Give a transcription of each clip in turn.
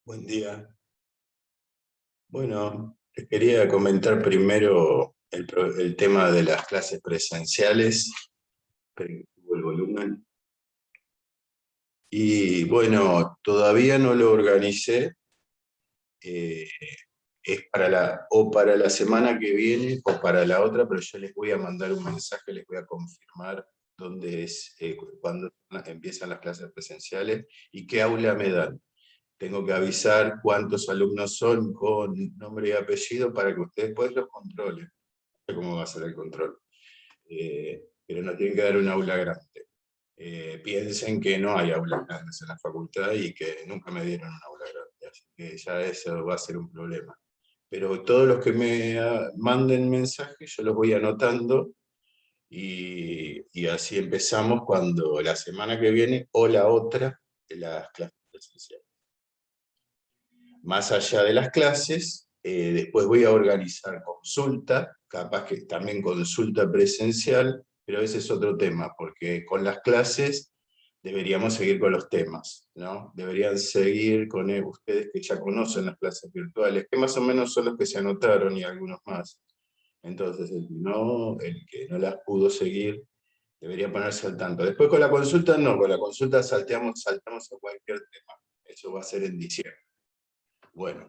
Buen día. Bueno, les quería comentar primero el tema de las clases presenciales, esperen que subo el volumen. Y bueno, todavía no lo organicé, eh, es para la semana que viene o para la otra, pero yo les voy a mandar un mensaje, les voy a confirmar dónde es, cuándo empiezan las clases presenciales y qué aula me dan. Tengo que avisar cuántos alumnos son con nombre y apellido para que ustedes después los controlen. No sé cómo va a ser el control. Pero no tienen que dar un aula grande. Piensen que no hay aulas grandes en la facultad y que nunca me dieron un aula grande, así que ya eso va a ser un problema. Pero todos los que me manden mensajes, yo los voy anotando y así empezamos cuando la semana que viene o la otra de las clases presenciales. Más allá de las clases, después voy a organizar consulta, capaz que también consulta presencial, pero ese es otro tema, porque con las clases deberíamos seguir con los temas, ¿no? Deberían seguir con ustedes que ya conocen las clases virtuales, que más o menos son los que se anotaron y algunos más. Entonces, el que no las pudo seguir, debería ponerse al tanto. Después con la consulta, no, con la consulta saltamos a cualquier tema. Eso va a ser en diciembre. Bueno,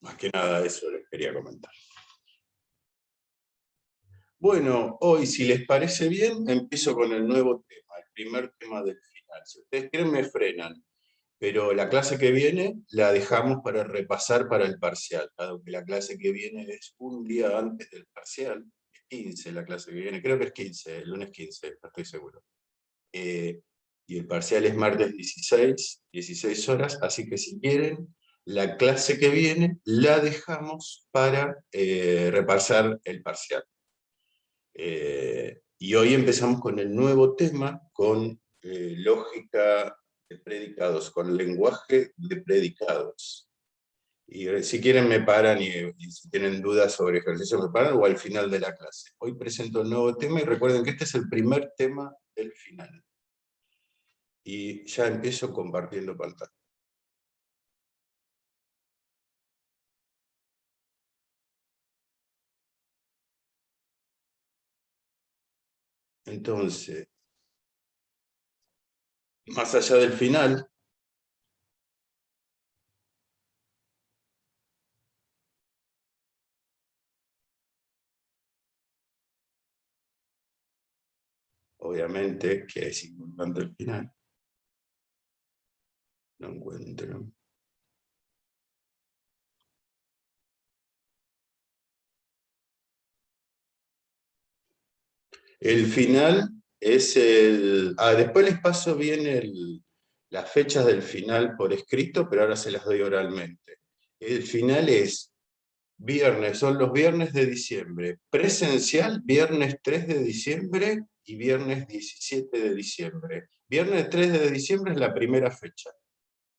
más que nada eso les quería comentar. Bueno, hoy, si les parece bien, empiezo con el nuevo tema, el primer tema del final. Si ustedes quieren, me frenan, pero la clase que viene la dejamos para repasar para el parcial, dado que la clase que viene es un día antes del parcial, es 15 la clase que viene, creo que es 15, el lunes 15, no estoy seguro. Y el parcial es martes 16 horas, así que si quieren, la clase que viene la dejamos para repasar el parcial. Y hoy empezamos con el nuevo tema, con lógica de predicados, con lenguaje de predicados. Y si quieren me paran y si tienen dudas sobre ejercicio me paran o al final de la clase. Hoy presento el nuevo tema y recuerden que este es el primer tema del final. Y ya empiezo compartiendo pantalla. Entonces, más allá del final, obviamente que es importante el final, no encuentro. El final es el... después les paso bien las fechas del final por escrito, pero ahora se las doy oralmente. El final es viernes, son los viernes de diciembre. Presencial, viernes 3 de diciembre y viernes 17 de diciembre. Viernes 3 de diciembre es la primera fecha.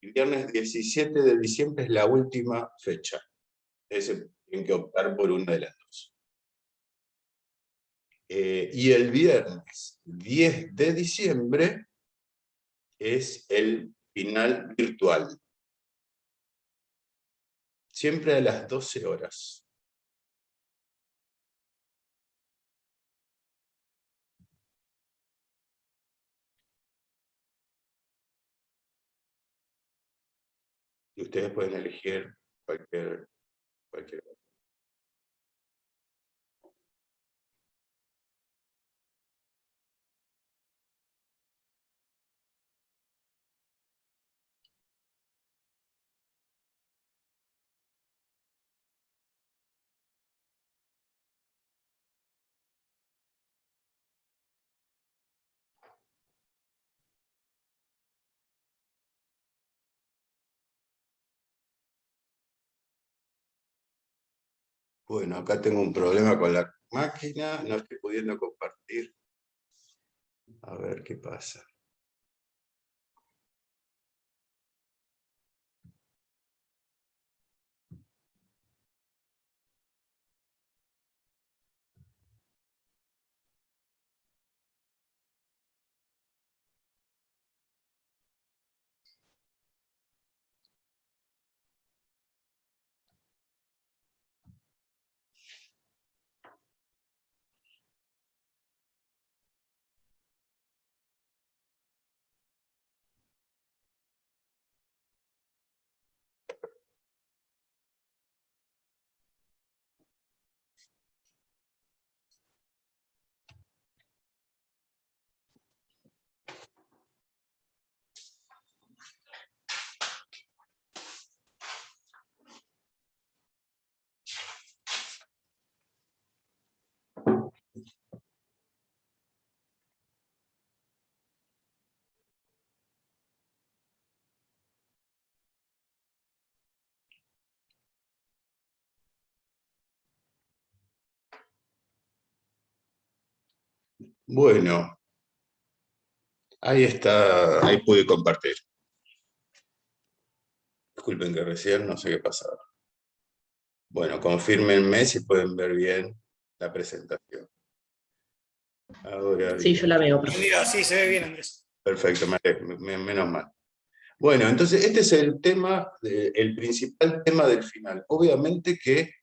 Y viernes 17 de diciembre es la última fecha. Tienen que optar por una de las dos. Y el viernes 10 de diciembre es el final virtual. Siempre a las 12 horas. Y ustedes pueden elegir cualquier. Bueno, acá tengo un problema con la máquina, no estoy pudiendo compartir. A ver qué pasa. Bueno, ahí está, ahí pude compartir. Disculpen que recién no sé qué pasaba. Bueno, confírmenme si pueden ver bien la presentación. Ahora Sí, yo bien. la veo, profe. Sí, se ve bien, Andrés. Perfecto, menos mal. Bueno, entonces este es el tema, el principal tema del final. Obviamente que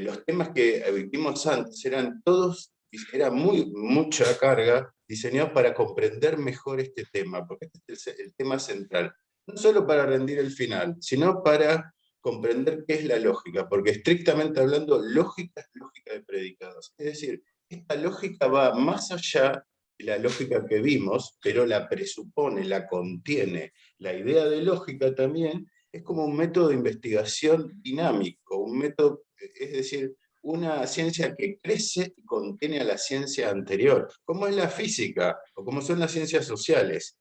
los temas que vimos antes eran todos, era mucha carga diseñados para comprender mejor este tema, porque este es el tema central. No solo para rendir el final, sino para comprender qué es la lógica, porque estrictamente hablando, lógica es lógica de predicados. Es decir, esta lógica va más allá de la lógica que vimos, pero la presupone, la contiene. La idea de lógica también es como un método de investigación dinámico, un método, es decir, una ciencia que crece y contiene a la ciencia anterior, como es la física o como son las ciencias sociales.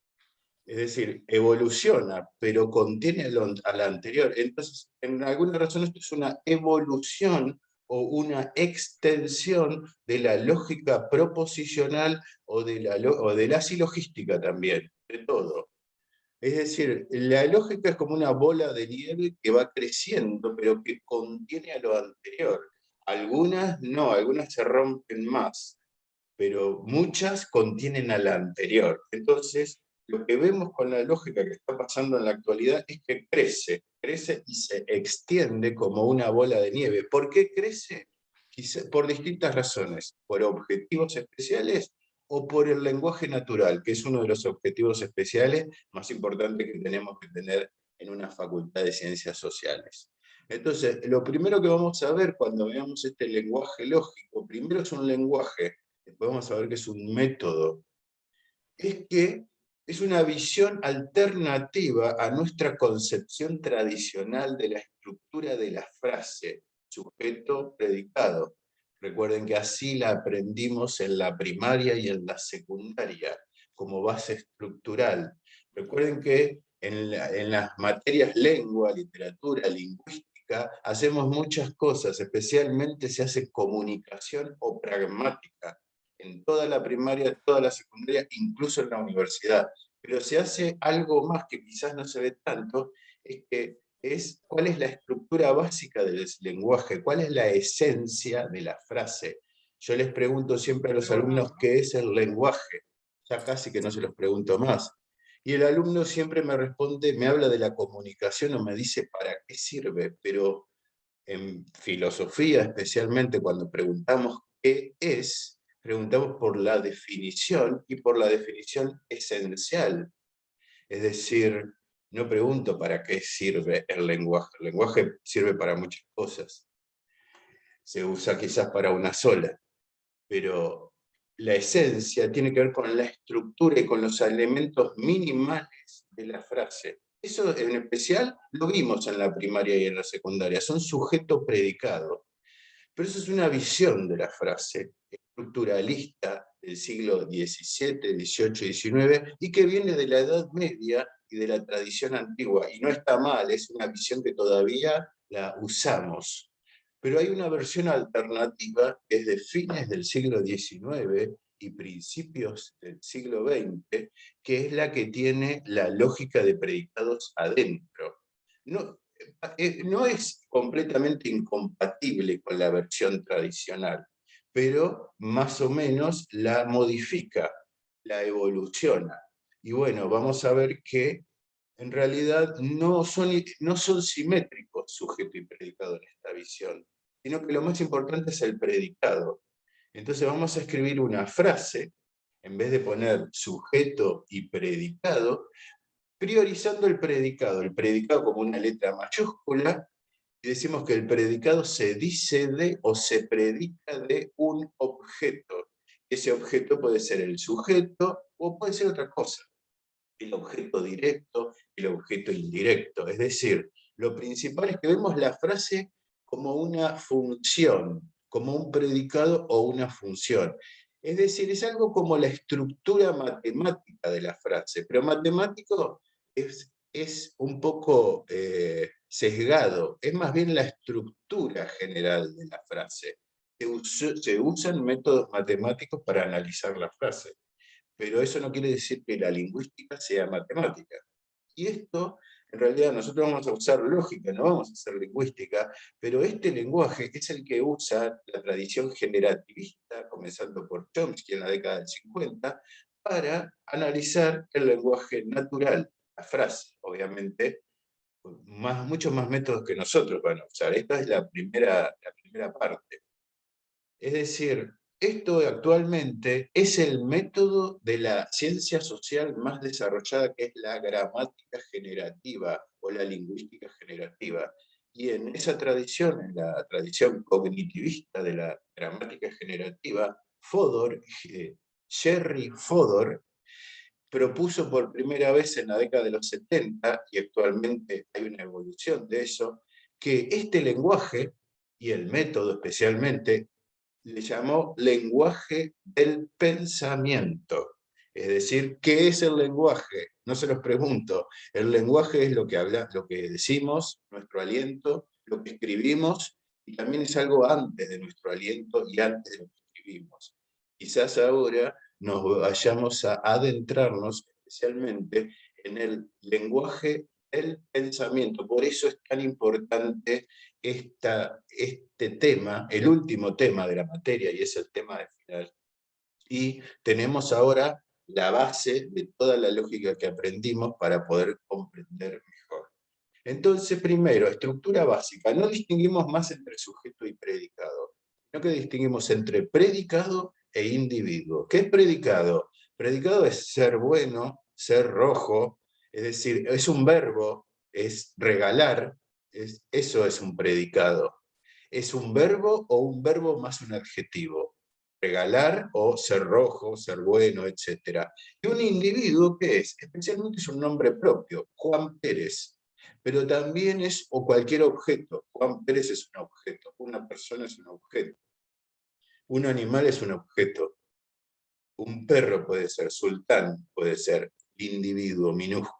Es decir, evoluciona, pero contiene a la anterior. Entonces, en alguna razón esto es una evolución o una extensión de la lógica proposicional o de la silogística también, de todo. Es decir, la lógica es como una bola de nieve que va creciendo, pero que contiene a lo anterior. Algunas no, algunas se rompen más, pero muchas contienen a la anterior. Entonces, lo que vemos con la lógica que está pasando en la actualidad es que crece y se extiende como una bola de nieve. ¿Por qué crece? Por distintas razones, por objetivos especiales o por el lenguaje natural, que es uno de los objetivos especiales más importantes que tenemos que tener en una facultad de ciencias sociales. Entonces, lo primero que vamos a ver cuando veamos este lenguaje lógico, primero es un lenguaje, después vamos a ver que es un método, es que es una visión alternativa a nuestra concepción tradicional de la estructura de la frase, sujeto-predicado. Recuerden que así la aprendimos en la primaria y en la secundaria, como base estructural. Recuerden que en las materias lengua, literatura, lingüística, hacemos muchas cosas, especialmente se hace comunicación o pragmática, en toda la primaria, toda la secundaria, incluso en la universidad. Pero se hace algo más que quizás no se ve tanto, es que es cuál es la estructura básica del lenguaje, cuál es la esencia de la frase. Yo les pregunto siempre a los alumnos qué es el lenguaje, ya casi que no se los pregunto más. Y el alumno siempre me responde, me habla de la comunicación o me dice para qué sirve, pero en filosofía, especialmente cuando preguntamos qué es, preguntamos por la definición y por la definición esencial. Es decir, no pregunto para qué sirve el lenguaje. El lenguaje sirve para muchas cosas. Se usa quizás para una sola, pero la esencia tiene que ver con la estructura y con los elementos minimales de la frase. Eso en especial lo vimos en la primaria y en la secundaria, son sujeto-predicado. Pero eso es una visión de la frase estructuralista del siglo XVII, XVIII y XIX, y que viene de la Edad Media y de la tradición antigua. Y no está mal, es una visión que todavía la usamos. Pero hay una versión alternativa que es de fines del siglo XIX y principios del siglo XX, que es la que tiene la lógica de predicados adentro. No, no es completamente incompatible con la versión tradicional, pero más o menos la modifica, la evoluciona. Y bueno, vamos a ver que en realidad no son simétricos sujeto y predicado en esta visión, sino que lo más importante es el predicado. Entonces vamos a escribir una frase, en vez de poner sujeto y predicado, priorizando el predicado como una letra mayúscula, y decimos que el predicado se dice de o se predica de un objeto. Ese objeto puede ser el sujeto o puede ser otra cosa, el objeto directo, el objeto indirecto. Es decir, lo principal es que vemos la frase como una función, como un predicado o una función. Es decir, es algo como la estructura matemática de la frase, pero matemático es un poco sesgado, es más bien la estructura general de la frase. se usan métodos matemáticos para analizar la frase, pero eso no quiere decir que la lingüística sea matemática. Y esto, en realidad, nosotros vamos a usar lógica, no vamos a hacer lingüística, pero este lenguaje es el que usa la tradición generativista, comenzando por Chomsky en la década del 50, para analizar el lenguaje natural, la frase, obviamente, muchos más métodos que nosotros van a usar. Esta es la primera parte. Es decir, esto actualmente es el método de la ciencia social más desarrollada, que es la gramática generativa o la lingüística generativa. Y en esa tradición, en la tradición cognitivista de la gramática generativa, Jerry Fodor, propuso por primera vez en la década de los 70, y actualmente hay una evolución de eso, que este lenguaje, y el método especialmente, le llamó lenguaje del pensamiento. Es decir, ¿qué es el lenguaje? No se los pregunto. El lenguaje es lo que lo que decimos, nuestro aliento, lo que escribimos, y también es algo antes de nuestro aliento y antes de lo que escribimos. Quizás ahora nos vayamos a adentrarnos especialmente en el lenguaje del pensamiento. Por eso es tan importante este tema, el último tema de la materia, y es el tema de final. Y tenemos ahora la base de toda la lógica que aprendimos para poder comprender mejor. Entonces, primero, estructura básica. No distinguimos más entre sujeto y predicado, sino que distinguimos entre predicado e individuo. ¿Qué es predicado? Predicado es ser bueno, ser rojo, es decir, es un verbo, es regalar, eso es un predicado. ¿Es un verbo o un verbo más un adjetivo? Regalar o ser rojo, ser bueno, etc. Y un individuo, ¿qué es? Especialmente es un nombre propio, Juan Pérez, pero también es o cualquier objeto. Juan Pérez es un objeto, una persona es un objeto, un animal es un objeto, un perro puede ser, sultán puede ser, individuo, minúscula.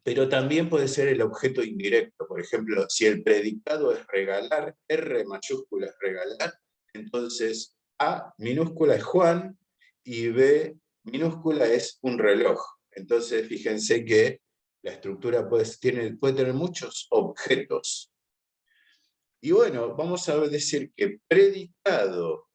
Pero también puede ser el objeto indirecto. Por ejemplo, si el predicado es regalar, R mayúscula es regalar, entonces A minúscula es Juan y B minúscula es un reloj. Entonces, fíjense que la estructura puede tener muchos objetos. Y bueno, vamos a decir que predicado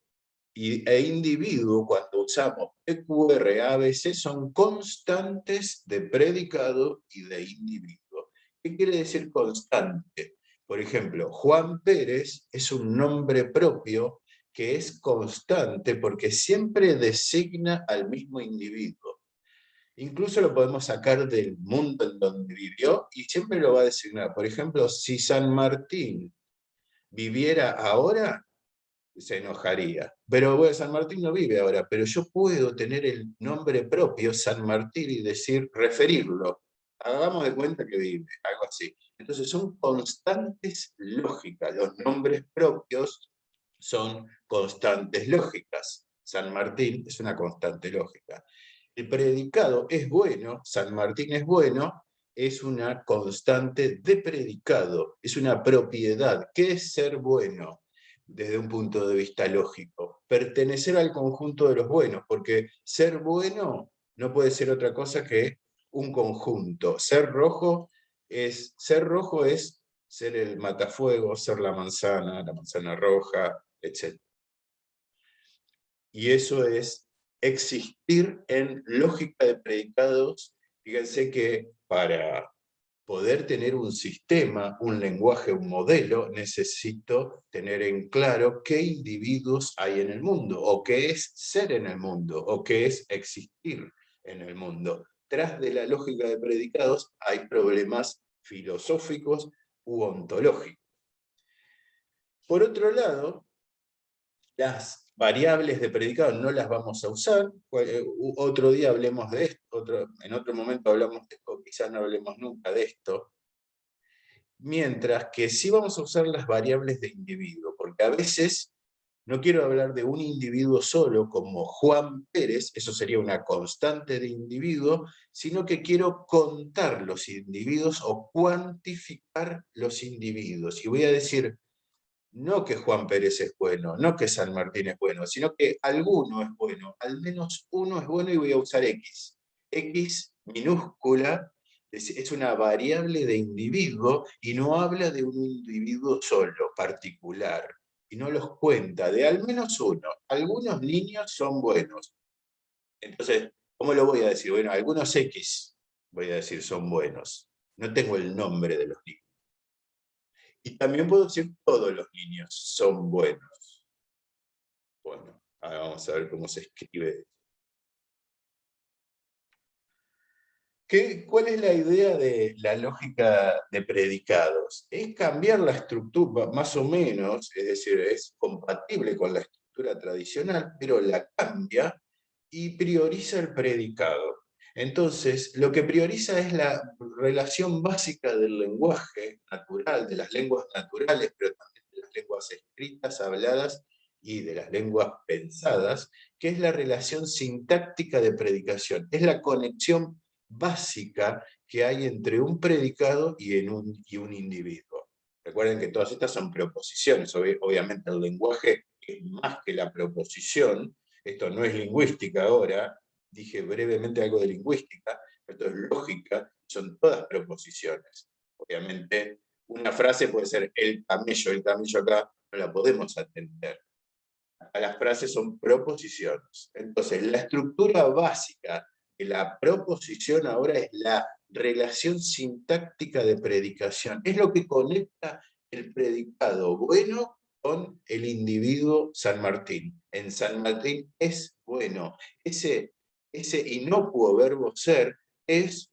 e individuo, cuando usamos PQR, ABC, son constantes de predicado y de individuo. ¿Qué quiere decir constante? Por ejemplo, Juan Pérez es un nombre propio que es constante porque siempre designa al mismo individuo. Incluso lo podemos sacar del mundo en donde vivió y siempre lo va a designar. Por ejemplo, si San Martín viviera ahora, se enojaría. Pero bueno, San Martín no vive ahora, pero yo puedo tener el nombre propio, San Martín, y decir, referirlo. Hagamos de cuenta que vive, algo así. Entonces son constantes lógicas. Los nombres propios son constantes lógicas. San Martín es una constante lógica. El predicado es bueno, San Martín es bueno, es una constante de predicado, es una propiedad. ¿Qué es ser bueno? Desde un punto de vista lógico, pertenecer al conjunto de los buenos, porque ser bueno no puede ser otra cosa que un conjunto. Ser rojo es ser el matafuego, ser la manzana roja, etc. Y eso es existir en lógica de predicados. Fíjense que para poder tener un sistema, un lenguaje, un modelo, necesito tener en claro qué individuos hay en el mundo, o qué es ser en el mundo, o qué es existir en el mundo. Tras de la lógica de predicados hay problemas filosóficos u ontológicos. Por otro lado, las variables de predicado no las vamos a usar. Otro día hablemos de esto, en otro momento hablamos de esto, quizás no hablemos nunca de esto. Mientras que sí vamos a usar las variables de individuo, porque a veces no quiero hablar de un individuo solo, como Juan Pérez, eso sería una constante de individuo, sino que quiero contar los individuos o cuantificar los individuos. Y voy a decir, No que Juan Pérez es bueno, no que San Martín es bueno, sino que alguno es bueno, al menos uno es bueno y voy a usar X. X minúscula es una variable de individuo y no habla de un individuo solo, particular, y no los cuenta, de al menos uno. Algunos niños son buenos. Entonces, ¿cómo lo voy a decir? Bueno, algunos X, voy a decir, son buenos. No tengo el nombre de los niños. Y también puedo decir todos los niños son buenos. Bueno, ahora vamos a ver cómo se escribe. ¿Cuál es la idea de la lógica de predicados? Es cambiar la estructura, más o menos, es decir, es compatible con la estructura tradicional, pero la cambia y prioriza el predicado. Entonces, lo que prioriza es la relación básica del lenguaje natural, de las lenguas naturales, pero también de las lenguas escritas, habladas y de las lenguas pensadas, que es la relación sintáctica de predicación. Es la conexión básica que hay entre un predicado y un individuo. Recuerden que todas estas son proposiciones. Obviamente el lenguaje es más que la proposición. Esto no es lingüística ahora, dije brevemente algo de lingüística, esto es lógica, son todas proposiciones. Obviamente una frase puede ser el camello acá no la podemos atender. Acá las frases son proposiciones. Entonces la estructura básica de la proposición ahora es la relación sintáctica de predicación. Es lo que conecta el predicado bueno con el individuo San Martín. En San Martín es bueno. Ese inocuo verbo ser es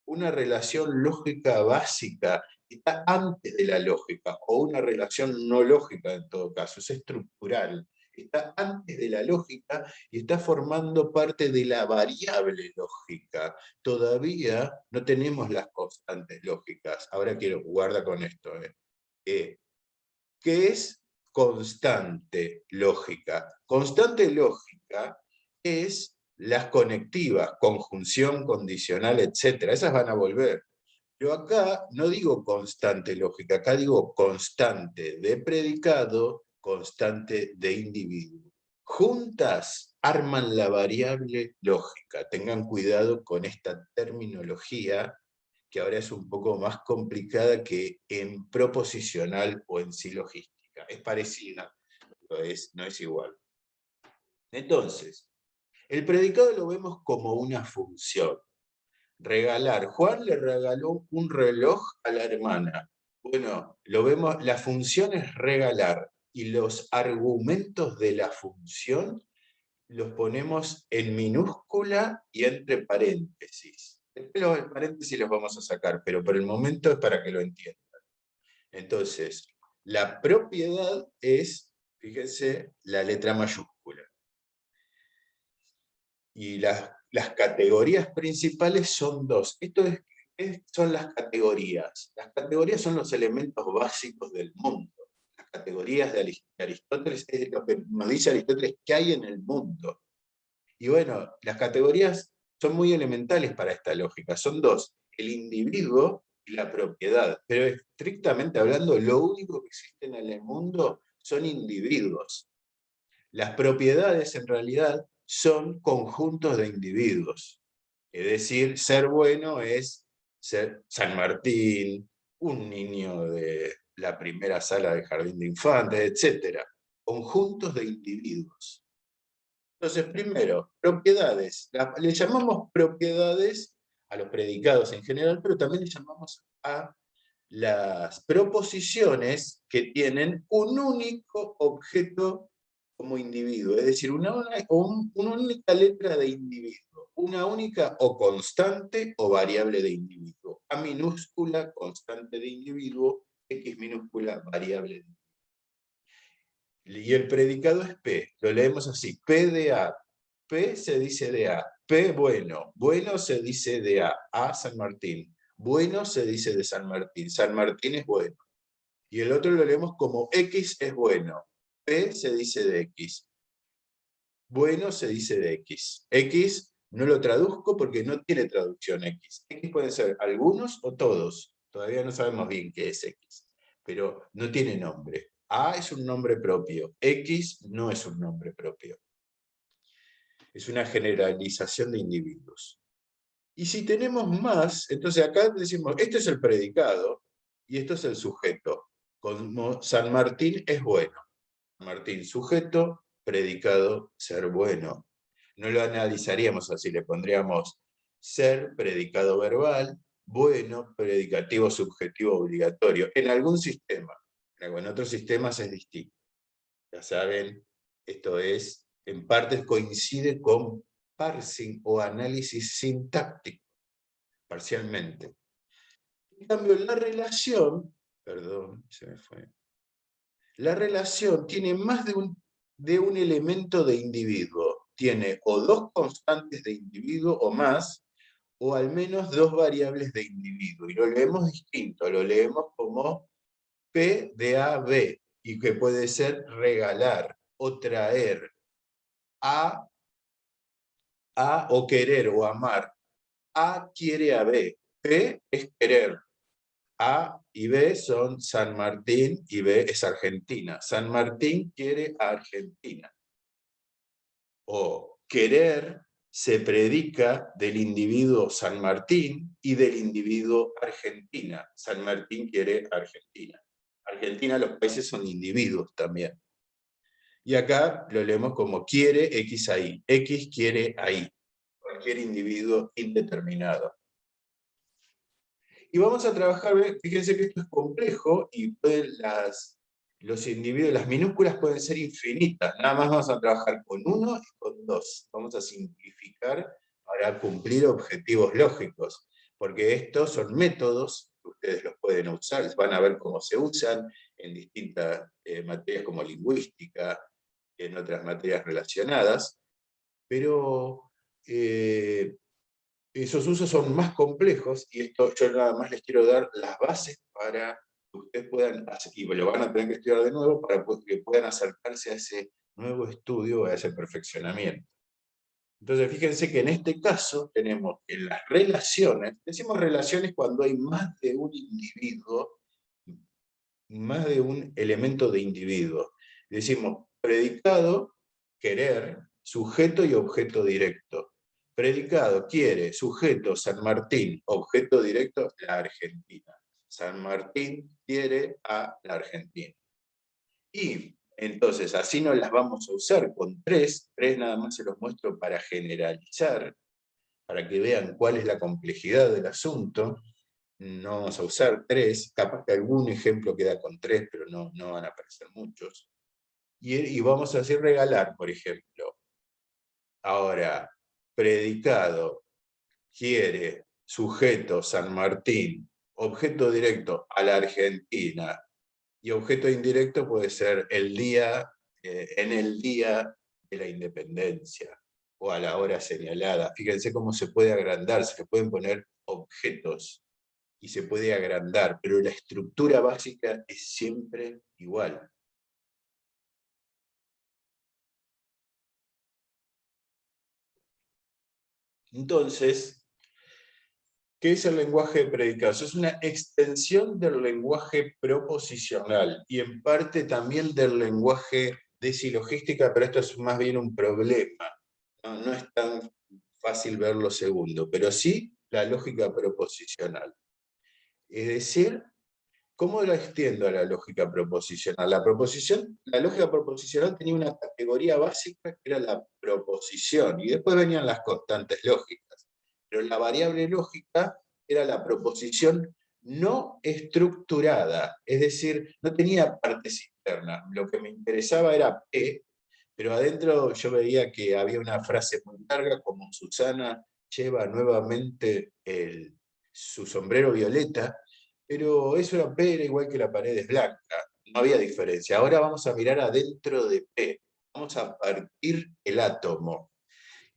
una relación lógica básica, está antes de la lógica, o una relación no lógica en todo caso, es estructural, está antes de la lógica y está formando parte de la variable lógica. Todavía no tenemos las constantes lógicas. Ahora guarda con esto. ¿Qué es constante lógica? Constante lógica es las conectivas, conjunción, condicional, etc. Esas van a volver. Pero acá no digo constante lógica, acá digo constante de predicado, constante de individuo. Juntas arman la variable lógica. Tengan cuidado con esta terminología que ahora es un poco más complicada que en proposicional o en silogística. Es parecida, pero no es igual. Entonces, el predicado lo vemos como una función. Regalar. Juan le regaló un reloj a la hermana. Bueno, lo vemos, la función es regalar y los argumentos de la función los ponemos en minúscula y entre paréntesis. Después los paréntesis los vamos a sacar, pero por el momento es para que lo entiendan. Entonces, la propiedad es, fíjense, la letra mayúscula. Y las categorías principales son dos. Son las categorías. Las categorías son los elementos básicos del mundo. Las categorías de Aristóteles es lo que nos dice Aristóteles que hay en el mundo. Y bueno, las categorías son muy elementales para esta lógica. Son dos, el individuo y la propiedad. Pero estrictamente hablando, lo único que existe en el mundo son individuos. Las propiedades en realidad son conjuntos de individuos. Es decir, ser bueno es ser San Martín, un niño de la primera sala de jardín de infantes, etc. Conjuntos de individuos. Entonces, primero, propiedades. Le llamamos propiedades a los predicados en general, pero también le llamamos a las proposiciones que tienen un único objeto como individuo, es decir, una única letra de individuo, una única o constante o variable de individuo. A minúscula, constante de individuo, X minúscula, variable de individuo. Y el predicado es P, lo leemos así, P de A. P se dice de A, P bueno, bueno se dice de A San Martín, bueno se dice de San Martín es bueno. Y el otro lo leemos como X es bueno, P se dice de X, bueno se dice de X. X no lo traduzco porque no tiene traducción X. X pueden ser algunos o todos, todavía no sabemos bien qué es X, pero no tiene nombre. A es un nombre propio, X no es un nombre propio. Es una generalización de individuos. Y si tenemos más, entonces acá decimos, este es el predicado y esto es el sujeto. Como San Martín es bueno. Martín, sujeto, predicado, ser bueno. No lo analizaríamos así, le pondríamos ser, predicado verbal, bueno, predicativo, subjetivo, obligatorio. En algún sistema. En otros sistemas es distinto. Ya saben, esto es, en parte coincide con parsing o análisis sintáctico, parcialmente. En cambio, la relación, perdón, se me fue. La relación tiene más de un elemento de individuo. Tiene o dos constantes de individuo o más, o al menos dos variables de individuo. Y lo leemos distinto, lo leemos como P de A, B, y que puede ser regalar o traer, A o querer o amar. A quiere a B, P es querer. A y B son San Martín y B es Argentina. San Martín quiere a Argentina. O querer se predica del individuo San Martín y del individuo Argentina. San Martín quiere a Argentina. Argentina, los países son individuos también. Y acá lo leemos como quiere X ahí. X quiere ahí. Cualquier individuo indeterminado. Y vamos a trabajar, fíjense que esto es complejo y los individuos, las minúsculas pueden ser infinitas. Nada más vamos a trabajar con 1 y con 2. Vamos a simplificar para cumplir objetivos lógicos, porque estos son métodos que ustedes los pueden usar, van a ver cómo se usan en distintas materias como lingüística, en otras materias relacionadas, pero esos usos son más complejos y esto yo nada más les quiero dar las bases para que ustedes puedan, y lo van a tener que estudiar de nuevo para que puedan acercarse a ese nuevo estudio, a ese perfeccionamiento. Entonces fíjense que en este caso tenemos que las relaciones, decimos relaciones cuando hay más de un individuo, más de un elemento de individuo. Decimos predicado, querer, sujeto y objeto directo. Predicado, quiere, sujeto, San Martín, objeto directo, la Argentina. San Martín quiere a la Argentina. Y entonces así no las vamos a usar con tres nada más se los muestro para generalizar, para que vean cuál es la complejidad del asunto. No vamos a usar 3, capaz que algún ejemplo queda con 3, pero no van a aparecer muchos. Y vamos a decir regalar, por ejemplo. Ahora, predicado, quiere, sujeto, San Martín, objeto directo, a la Argentina, y objeto indirecto puede ser el día, en el día de la independencia, o a la hora señalada. Fíjense cómo se puede agrandar, se le pueden poner objetos, y se puede agrandar, pero la estructura básica es siempre igual. Entonces, ¿qué es el lenguaje de predicados? Es una extensión del lenguaje proposicional y en parte también del lenguaje de silogística, pero esto es más bien un problema. No es tan fácil ver lo segundo, pero sí la lógica proposicional. Es decir, ¿cómo la extiendo a la lógica proposicional? La lógica proposicional tenía una categoría básica que era la proposición, y después venían las constantes lógicas. Pero la variable lógica era la proposición no estructurada, es decir, no tenía partes internas. Lo que me interesaba era P, pero adentro yo veía que había una frase muy larga, como Susana lleva nuevamente su sombrero violeta, pero eso era P, era igual que la pared es blanca, no había diferencia. Ahora vamos a mirar adentro de P, vamos a partir el átomo.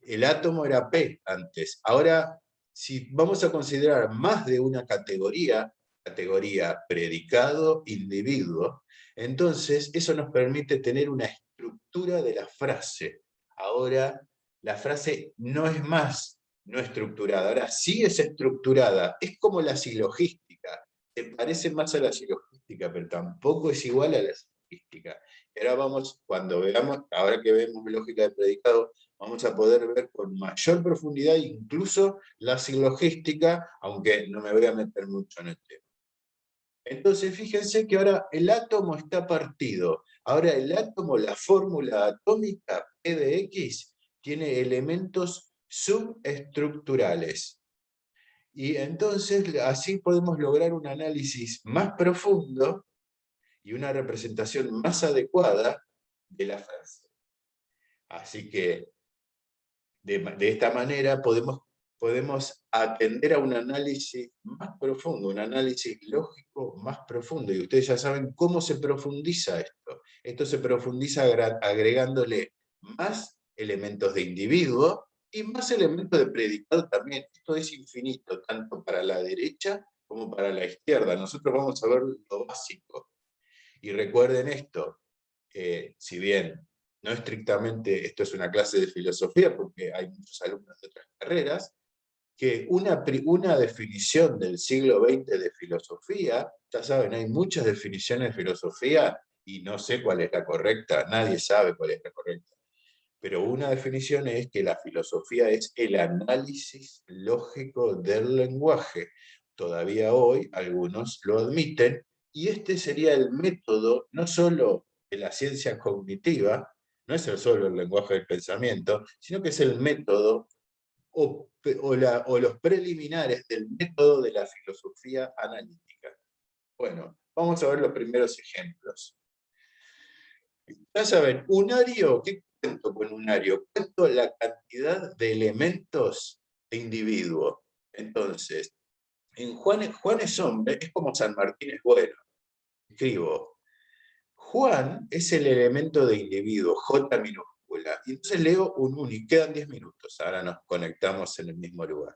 El átomo era P antes, ahora si vamos a considerar más de una categoría predicado, individuo, entonces eso nos permite tener una estructura de la frase. Ahora la frase no es más no estructurada, ahora sí es estructurada, es como la silogística, se parece más a la silogística, pero tampoco es igual a la silogística. silogística. Y ahora vamos, cuando veamos, ahora que vemos lógica de predicado, vamos a poder ver con mayor profundidad incluso la silogística, aunque no me voy a meter mucho en el tema. Entonces, fíjense que ahora el átomo está partido. Ahora el átomo, la fórmula atómica P de X, tiene elementos subestructurales. Y entonces así podemos lograr un análisis más profundo y una representación más adecuada de la frase. Así que de esta manera podemos atender a un análisis más profundo, un análisis lógico más profundo. Y ustedes ya saben cómo se profundiza esto. Esto se profundiza agregándole más elementos de individuo y más elementos de predicado también. Esto es infinito, tanto para la derecha como para la izquierda. Nosotros vamos a ver lo básico. Y recuerden esto, si bien no estrictamente esto es una clase de filosofía, porque hay muchos alumnos de otras carreras, que una definición del siglo XX de filosofía, ya saben, hay muchas definiciones de filosofía y no sé cuál es la correcta, nadie sabe cuál es la correcta, pero una definición es que la filosofía es el análisis lógico del lenguaje. Todavía hoy algunos lo admiten, y este sería el método no solo de la ciencia cognitiva, no es solo el lenguaje del pensamiento, sino que es el método o los preliminares del método de la filosofía analítica. Bueno, vamos a ver los primeros ejemplos. Ya saben, unario, ¿qué cuento con unario? Cuento la cantidad de elementos de individuo. Entonces, Juan es hombre, es como San Martín es bueno. Escribo, Juan es el elemento de individuo, J minúscula. Y entonces leo un único, quedan 10 minutos, ahora nos conectamos en el mismo lugar.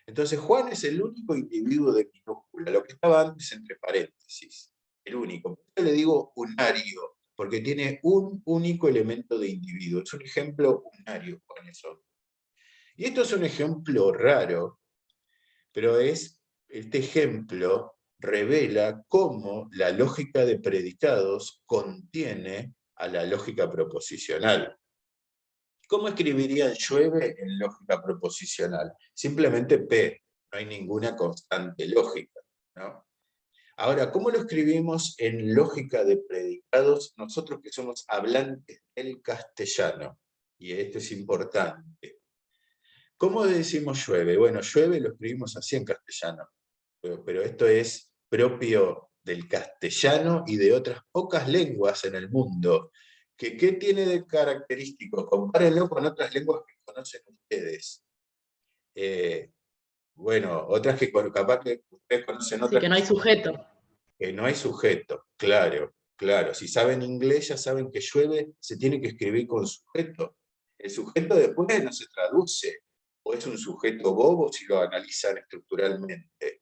Entonces Juan es el único individuo de minúscula, lo que estaba antes entre paréntesis, el único. Yo le digo unario, porque tiene un único elemento de individuo. Es un ejemplo unario, Juan es hombre. Y esto es un ejemplo raro, pero este ejemplo revela cómo la lógica de predicados contiene a la lógica proposicional. ¿Cómo escribirían llueve en lógica proposicional? Simplemente P, no hay ninguna constante lógica, ¿no? Ahora, ¿cómo lo escribimos en lógica de predicados nosotros que somos hablantes del castellano? Y esto es importante. ¿Cómo decimos llueve? Bueno, llueve lo escribimos así en castellano, pero esto es propio del castellano y de otras pocas lenguas en el mundo. ¿Qué tiene de característico? Compárenlo con otras lenguas que conocen ustedes. Bueno, otras que capaz que ustedes conocen Sí, otras que no hay sujeto. que no hay sujeto, claro, claro. Si saben inglés ya saben que llueve se tiene que escribir con sujeto. El sujeto después no se traduce, o es un sujeto bobo si lo analizan estructuralmente.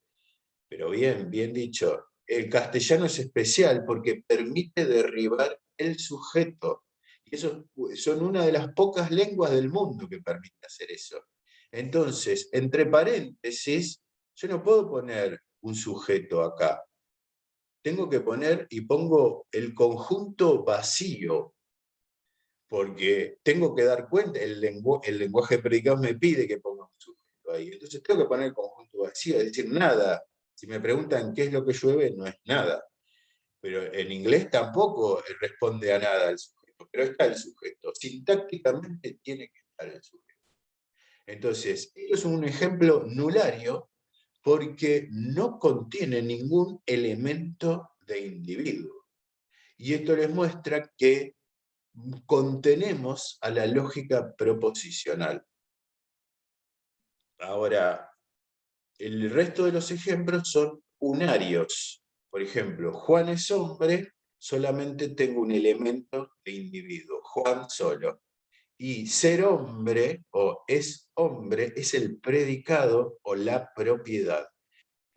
Pero bien, bien dicho. El castellano es especial porque permite derribar el sujeto. Y eso son una de las pocas lenguas del mundo que permite hacer eso. Entonces, entre paréntesis, yo no puedo poner un sujeto acá. Tengo que poner y pongo el conjunto vacío, porque tengo que dar cuenta, el lenguaje de predicados me pide que ponga un sujeto ahí. Entonces tengo que poner el conjunto vacío, es decir, nada. Si me preguntan qué es lo que llueve, no es nada. Pero en inglés tampoco responde a nada el sujeto, pero está el sujeto. Sintácticamente tiene que estar el sujeto. Entonces, esto es un ejemplo nulario porque no contiene ningún elemento de individuo. Y esto les muestra que contenemos a la lógica proposicional. Ahora, el resto de los ejemplos son unarios. Por ejemplo, Juan es hombre, solamente tengo un elemento de individuo, Juan solo. Y ser hombre o es hombre es el predicado o la propiedad.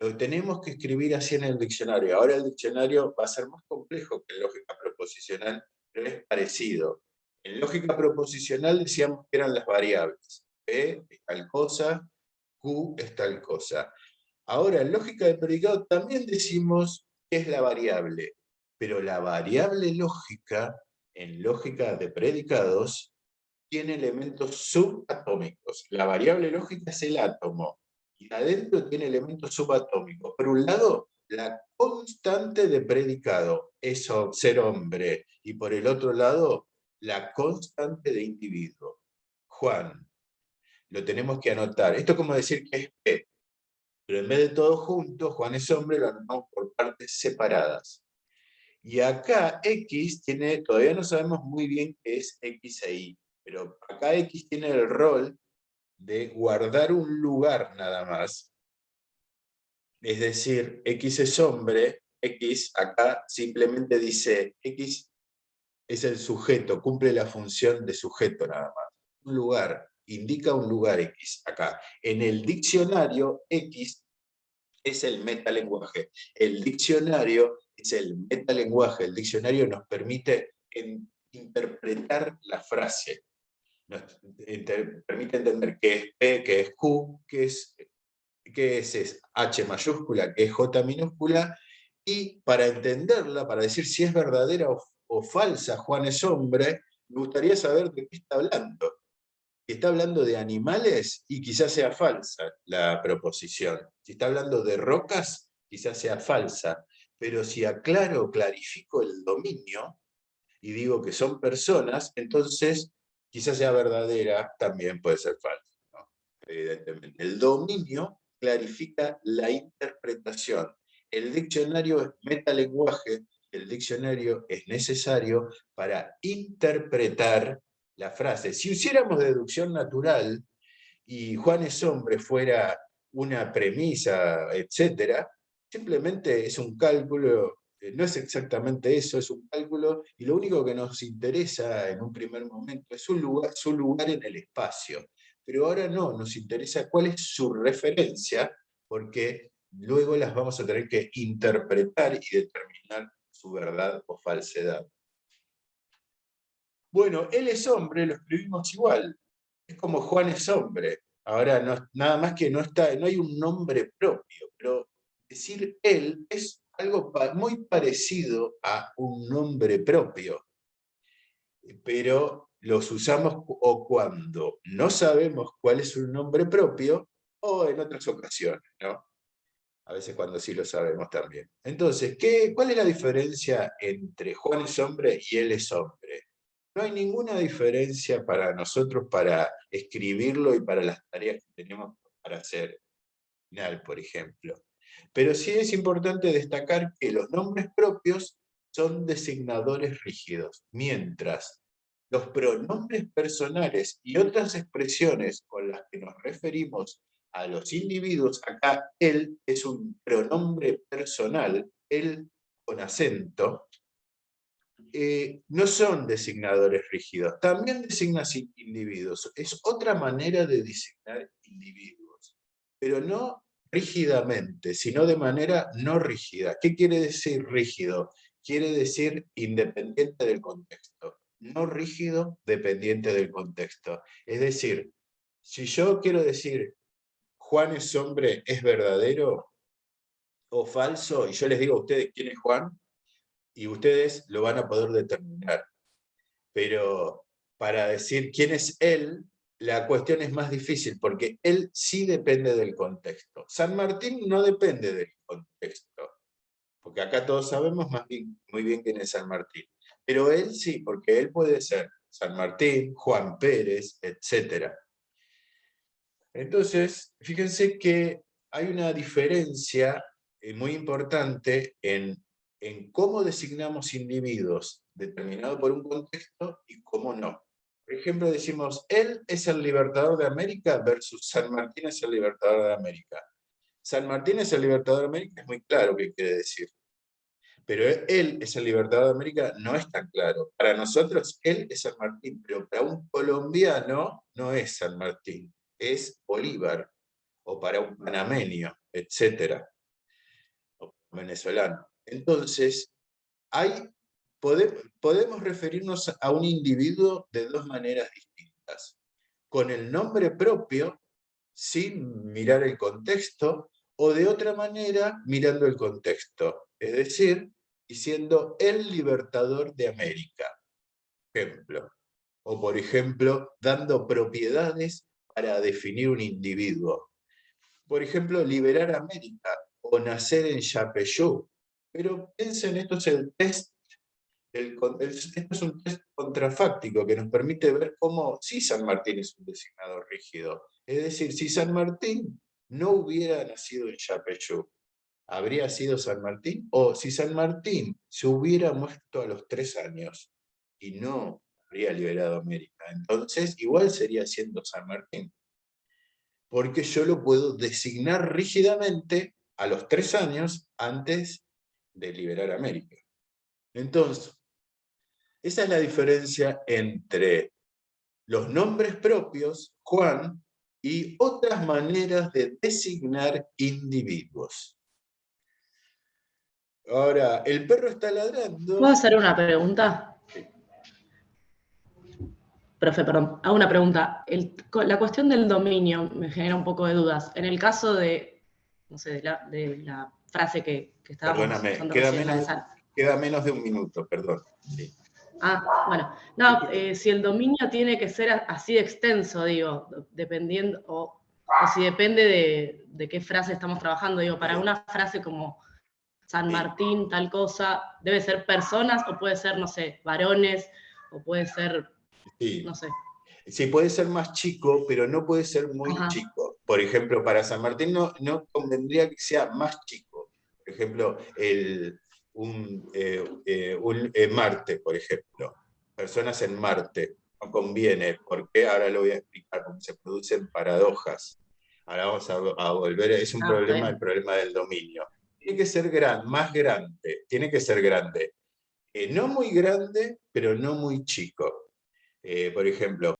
Lo tenemos que escribir así en el diccionario. Ahora el diccionario va a ser más complejo que en lógica proposicional, pero es parecido. En lógica proposicional decíamos que eran las variables. P es tal cosa, Q es tal cosa. Ahora, en lógica de predicado también decimos qué es la variable, Pero la variable lógica, en lógica de predicados, tiene elementos subatómicos. La variable lógica es el átomo, y adentro tiene elementos subatómicos. Por un lado, la constante de predicado, eso, ser hombre, y por el otro lado, la constante de individuo. Juan, lo tenemos que anotar. Esto es como decir que es P, pero en vez de todo junto, Juan es hombre, lo anotamos por partes separadas. Y acá X tiene, todavía no sabemos muy bien qué es X e Y, pero acá X tiene el rol de guardar un lugar nada más. Es decir, X es hombre, X acá simplemente dice, X es el sujeto, cumple la función de sujeto nada más. Un lugar, indica un lugar X acá. En el diccionario, X es el metalenguaje. El diccionario es el metalenguaje. El diccionario nos permite interpretar la frase. Nos permite entender qué es P, qué es Q, qué es H mayúscula, qué es J minúscula, y para entenderla, para decir si es verdadera o falsa, Juan es hombre, me gustaría saber de qué está hablando. Si está hablando de animales, y quizás sea falsa la proposición. Si está hablando de rocas, quizás sea falsa. Pero si aclaro, clarifico el dominio, y digo que son personas, entonces quizás sea verdadera, también puede ser falsa, ¿no? Evidentemente. El dominio clarifica la interpretación. El diccionario es metalenguaje, el diccionario es necesario para interpretar la frase. Si hiciéramos deducción natural y Juan es hombre fuera una premisa, etc., simplemente es un cálculo, no es exactamente eso, es un cálculo, y lo único que nos interesa en un primer momento es su lugar en el espacio. Pero ahora no, nos interesa cuál es su referencia, porque luego las vamos a tener que interpretar y determinar su verdad o falsedad. Bueno, él es hombre, lo escribimos igual. Es como Juan es hombre. Ahora, nada más que no hay un nombre propio, pero decir él es algo muy parecido a un nombre propio, pero los usamos o cuando no sabemos cuál es un nombre propio o en otras ocasiones, ¿no? A veces cuando sí lo sabemos también. Entonces, ¿cuál es la diferencia entre Juan es hombre y él es hombre? No hay ninguna diferencia para nosotros para escribirlo y para las tareas que tenemos para hacer, final, por ejemplo. Pero sí es importante destacar que los nombres propios son designadores rígidos, mientras los pronombres personales y otras expresiones con las que nos referimos a los individuos, acá él es un pronombre personal, él con acento, no son designadores rígidos, también designan individuos. Es otra manera de designar individuos, pero no rígidamente, sino de manera no rígida. ¿Qué quiere decir rígido? Quiere decir independiente del contexto. No rígido, dependiente del contexto. Es decir, si yo quiero decir Juan es hombre, es verdadero o falso, y yo les digo a ustedes quién es Juan, y ustedes lo van a poder determinar. Pero para decir quién es él, la cuestión es más difícil, porque él sí depende del contexto. San Martín no depende del contexto, porque acá todos sabemos muy bien quién es San Martín. Pero él sí, porque él puede ser San Martín, Juan Pérez, etc. Entonces, fíjense que hay una diferencia muy importante en cómo designamos individuos determinados por un contexto y cómo no. Por ejemplo, decimos, él es el libertador de América versus San Martín es el libertador de América. San Martín es el libertador de América, es muy claro qué quiere decir. Pero él es el libertador de América, no es tan claro. Para nosotros, él es San Martín, pero para un colombiano no es San Martín, es Bolívar, o para un panameño, etcétera, o venezolano. Entonces, podemos referirnos a un individuo de dos maneras distintas. Con el nombre propio, sin mirar el contexto, o de otra manera, mirando el contexto. Es decir, diciendo el libertador de América, por ejemplo. O por ejemplo, dando propiedades para definir un individuo. Por ejemplo, liberar América o nacer en Yapeyú. Pero piensen, esto es el test, esto es un test contrafáctico que nos permite ver cómo sí San Martín es un designador rígido. Es decir, si San Martín no hubiera nacido en Yapeyú, ¿habría sido San Martín? O si San Martín se hubiera muerto a los 3 años y no habría liberado América, entonces igual sería siendo San Martín. Porque yo lo puedo designar rígidamente a los 3 años antes de liberar América. Entonces, esa es la diferencia entre los nombres propios, Juan, y otras maneras de designar individuos. Ahora, el perro está ladrando. ¿Puedo hacer una pregunta? Sí. Profe, perdón, hago una pregunta. La cuestión del dominio me genera un poco de dudas. En el caso de, no sé, de la frase que estábamos Perdóname, usando recién, la de Sal. queda menos de un minuto, perdón. Sí. Ah, bueno. No, si el dominio tiene que ser así de extenso, digo, dependiendo, o si depende de qué frase estamos trabajando, digo, para una frase como San Martín, tal cosa, debe ser personas o puede ser, no sé, varones, o puede ser, no sé. Sí, puede ser más chico, pero no puede ser muy chico. Por ejemplo, para San Martín no convendría que sea más chico. Por ejemplo, Marte, por ejemplo. Personas en Marte. No conviene, porque ahora lo voy a explicar, porque se producen paradojas. Ahora vamos a volver, es un problema, el problema del dominio. Tiene que ser más grande, tiene que ser grande. No muy grande, pero no muy chico. Por ejemplo,